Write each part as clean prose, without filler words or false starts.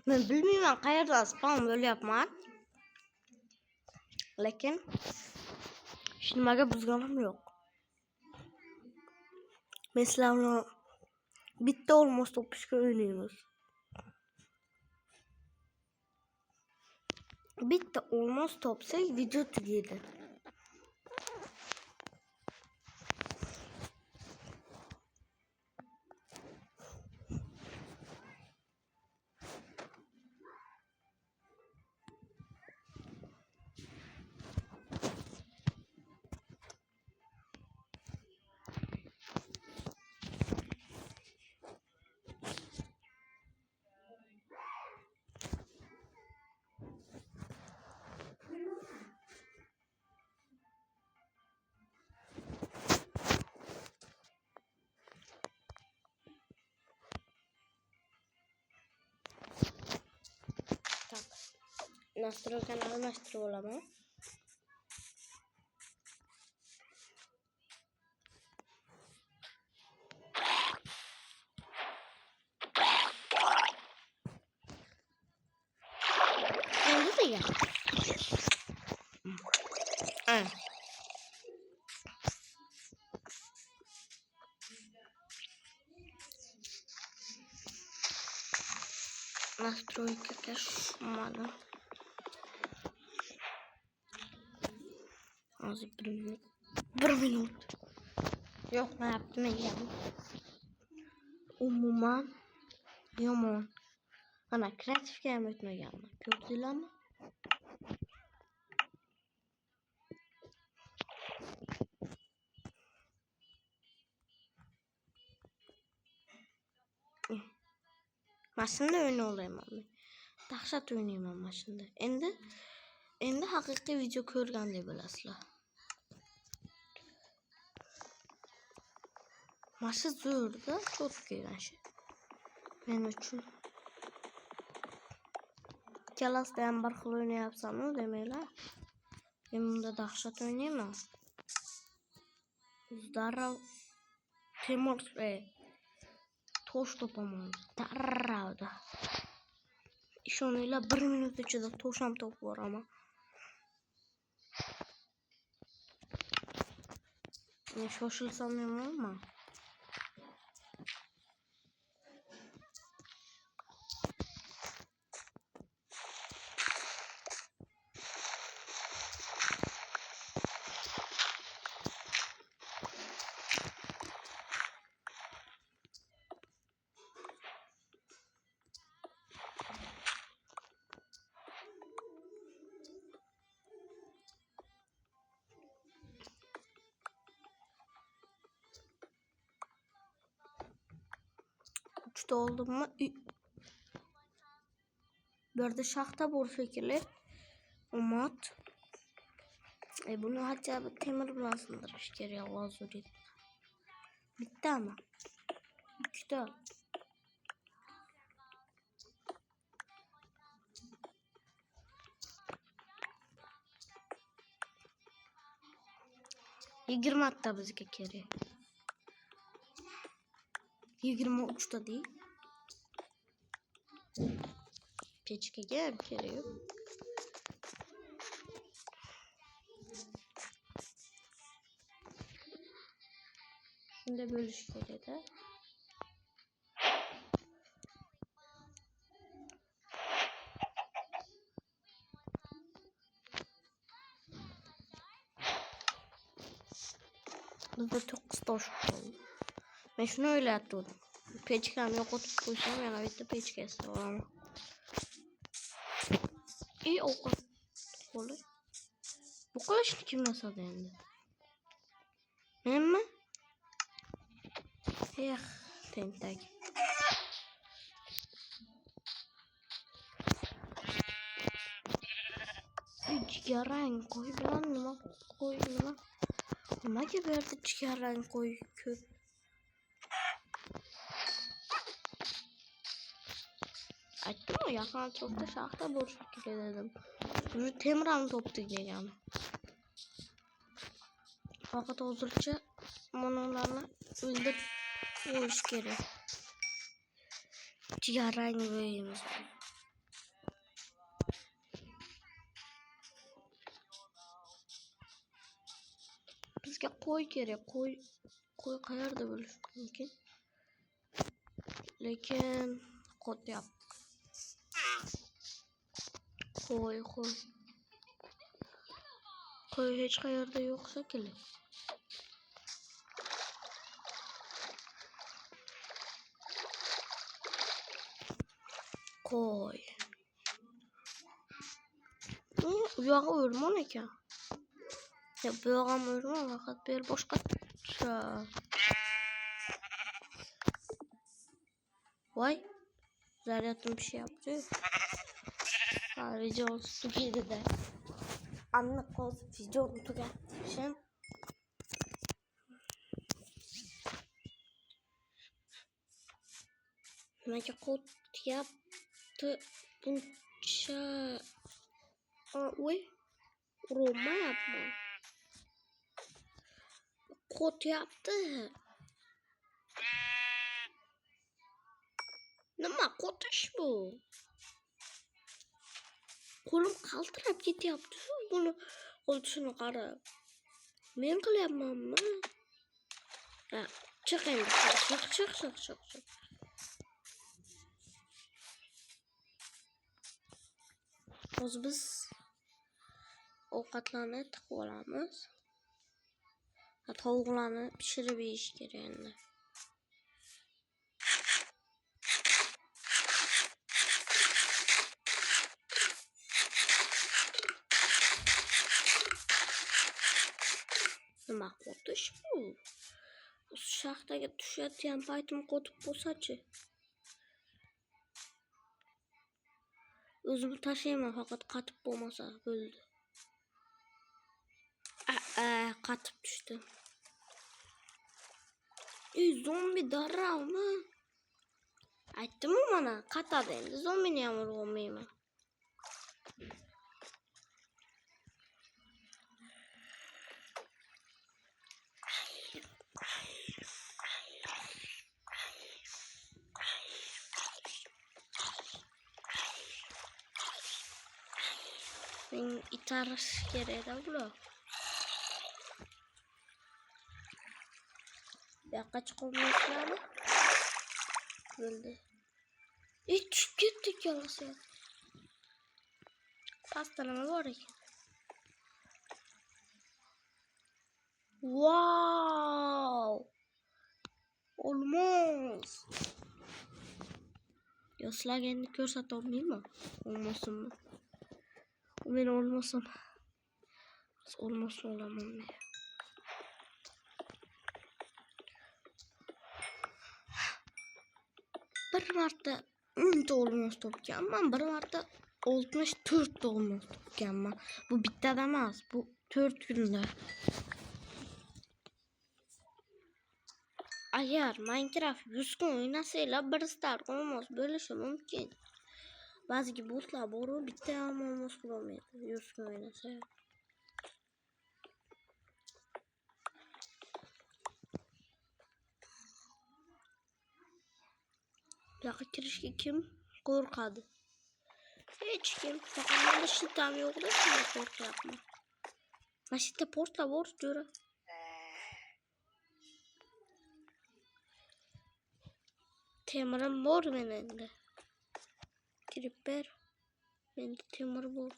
Men bilmayman qayerdan spam böyle yapman. Lekin hech nimaga buzganim yo'q. Men sizlar bilan bitta olmos topishga o'ynaymiz. Bitta olmos topsak video tugaydi. Настройканы алмаштырып оламын. Endi degan. Настройкаga tushmadim. Hozir 1 minut. 1 minut. Yo'q, nima yaptım ekan? Umuman yomon. Ana kreatifga ham o'tmaganman. Ko'rdinglarmi? Mashina o'yini o'ylayman men. Dahshat o'ynayman mashinada. Endi haqiqiy video ko'rgandek bo'lasizlar. Mashina zo'rda, cho'tki yashi. Men uchun ikkalasida ham bir xil o'ynayapsan-ku demanglar. Men bunda dahshat o'ynayman. Darrov temir tosh topaman. Darrovda. Ishoninglar 1 minut ichida tosh ham topib boraman. Men shoshilsam yomonmi? Uchta oldimmi? Bu yerda shaxta bor shekilli. Umot. Buni hatto temir bilan sindirish kerak, lazurit. Bittami? Ikkita. ta bizga kerak. 23 ta değil. Pechkaga ham kerak yo'q. Shunda bo'lish kerak-da. Bizda 9 tosh qoldi. Men shuni o'ylayaptim. Pechkani yo'qotib qo'ysam, yana bitta pechka olaman. Ovqat qo'li. Bu qilishni kim yasadi endi? Menmi? Tentak. Jigarrang qo'y bilan nima qo'y nima? Nimaga bu yerda jigarrang qo'y ko'p? Aytdim-ku, yaqin atrofda shaxta bo'lishi kerak dedim. Buni temir ham topdik degan. Faqat hozircha monolarni o'ldirib qo'yish kerak. Jigarrang bo'yimiz. bizga qo'y kerak. Qo'y qayerda bo'lishi mumkin? Lekin qo'tyapti. Qo'y hech qayerda yo'q shekilli. Qo'y. Bu yog'i o'rmon ekan. Bu yo'q ham o'rmon, faqat bir boshqa. Voy, zaryadim bir şey yaptı. Video tugaydi de. Anlık olsun video tugatishim. Nimaga qo'tyapti buncha? Voy, urmayapman. Qo'tyapti. Nima qo'tish bu? Qo'lim qaltirab ketyapti. Buni qo'tishini qarab. Men qilyapmanmi? Ha, chiq endi. Chiq. Hozir biz ovqatlarni tiqib olamiz. Tovuqlarni pishirib yeyish kerak endi. Nima qo'tish bu? Shaxtaga tushayotgan paytim qotib bo'lsa-chi? O'zim tashlayman, faqat qatib bo'lmasa bo'ldi. Qatib tushdi. Zombi darravmi? Aytdim-ku mana, qatadi endi. Zombini ham urolmayman. Men itarish kerak-da bular. Yoqqa chiqolmaysizlarmi? Bo'ldi. Tushib ketdik yolg'iz. Pastda nima bor ekan? Wow! Olmos. Yo, sizlarga endi ko'rsata olmayman. Olmosimni. Men olmasam. Olmasni olaman men. Bir marta 10 olmos topganman, bir marta 64 olmos topganman. Bu bittada emas, bu 4 kunda. Agar Minecraft 100 kun o'ynasanglar, bir star olmos bo'lishi mumkin. Ba'zi botlar bor, bitta ham olmos qilolmaydi 100 kun o'ynasa. Yo'q, kirishga kim qo'rqadi? Hech kim. Faqat menda shitam yo'q-da, shunga qo'rqyapman. Mashita portlab o'rdi. Temirim bor men endi. Creeper. Menda temir bor.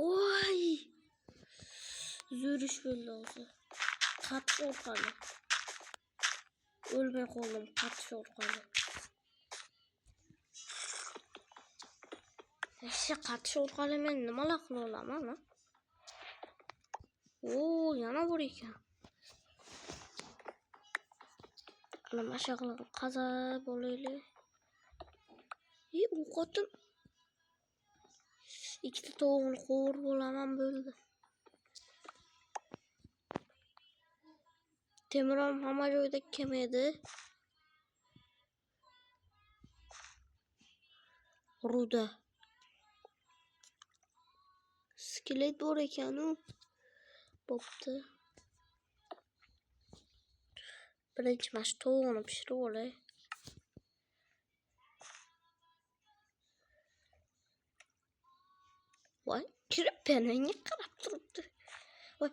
Oy! Zo'r ish bo'ldi hozir. Qatish orqali. O'lmay qoldim qatish orqali. Qatish orqali men nimalar qila olaman? Yana bor ekan. Nima shaqilib qazab olaylik. O'qotim. Ikkita tovuqni qo'rib olaman bo'ldi. Temirim hamma joyda kelmaydi. Ruda. Skelet bor ekan-u. Bo'pti. Birinchi mana shu tovuqni pishirib olay. kirip penenge karap duruptu. Oy.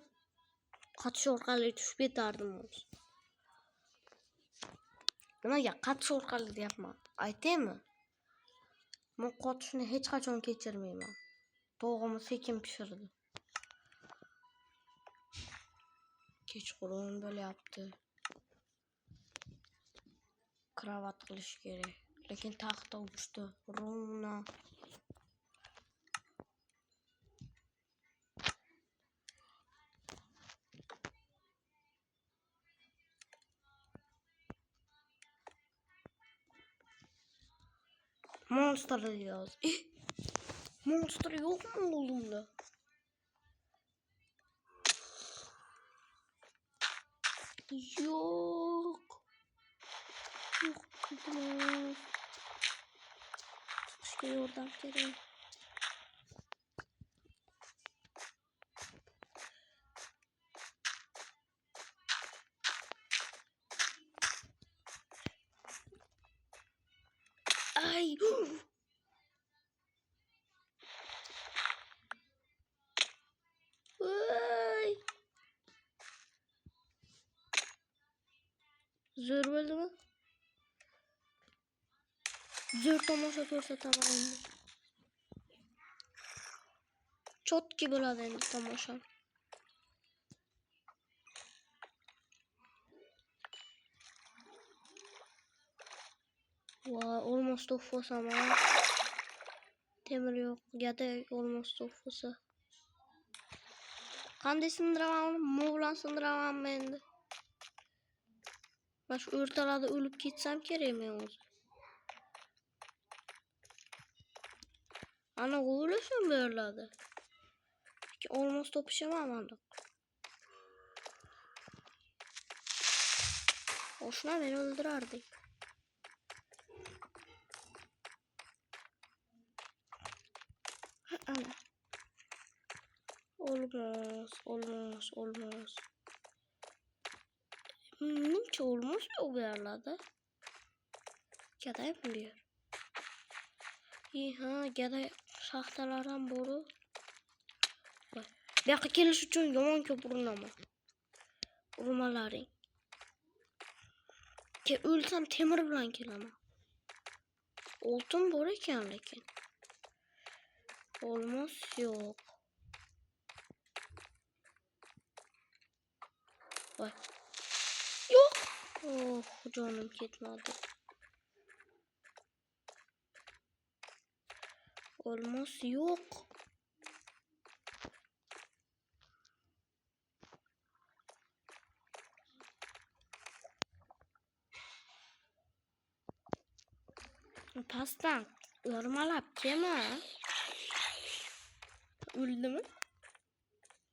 Kaç orkalı düşüp yetardım olsun. Buna ya kaç orkalı yapma. Aytayım mı? Ben kaçını hiç kaçan geçirmeyeyim. Doğumu sekin pişirdi. Keçqurun böyle yaptı. Kravat kılış gerek. Lakin tahta uçtu. Rumuna. Monster yaz. Monster yok mu oğlumda? Yok. Yok kızım. İşte oradan gelin. Ay. Ay. Zor oldu mu? Zor tamaşa ko'rsataman endi. Chotki bo'ladi endi tomosha. Voy, almost to'xtasam ha. Temir yo'q, gada almost to'xtasa. Qanday sindiraman? Nima bilan sindiraman endi? Ben şu o'rtalarda o'lib ketsam kerakmi o'zi? Ana o'lishim bu yerlarda. Olmaz topuşamam andık. Hoşuna beni öldürerdi. Ana. Olmaz, olmaz, olmaz. Niçin olmaz bu yerlerde? Gaday mı diyor? İyi ha, gaday şahtalardan boru. Bir dakika geliş için yaman köpürün ama. Urmaları. Ki ölsem temir bilen kelama. Oltun boru iken lekin. Olmaz yok. Vay. Yok. Oh canım gitmedi. Olmaz yok. Pastan yormalap yeme. Öldü mü?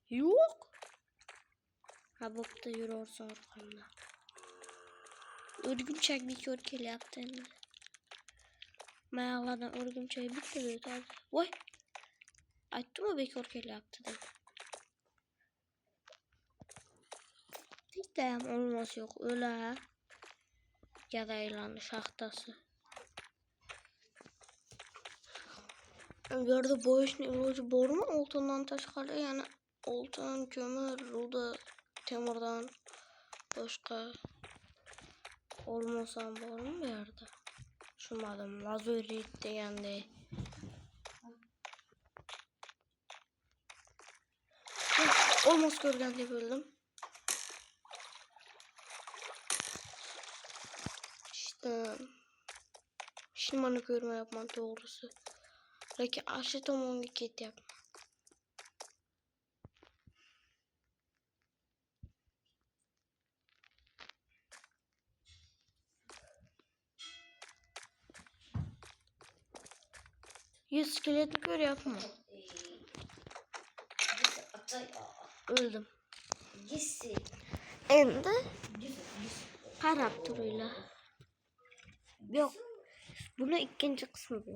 Yok. Ha bokta yürüyorsun arkamda. Örgümçek bir körkeli yaptı elinde. Mayağlardan örgümçeği bitti böyle tabi. Vay. Açtı mı bir körkeli yaptı da. Hiç de olmaz yok öyle ha. Ya da ilanı şahtası. Gördü boyuşun ilacı boru mu? Oltandan taş kalıyor yani. Oltan, kömür, ruda, temirden başka olmasam boru mu bir yerde? Şumadım lazorit degende. Olmaz görgende böldüm. İşte şimdi bana görme yapman doğrusu. Lakin aşı tamam git yapma. Yüz skelet gör yapma. Öldüm. Endi qarab turuyla. Yok. Bunu ikinci kısmı bu.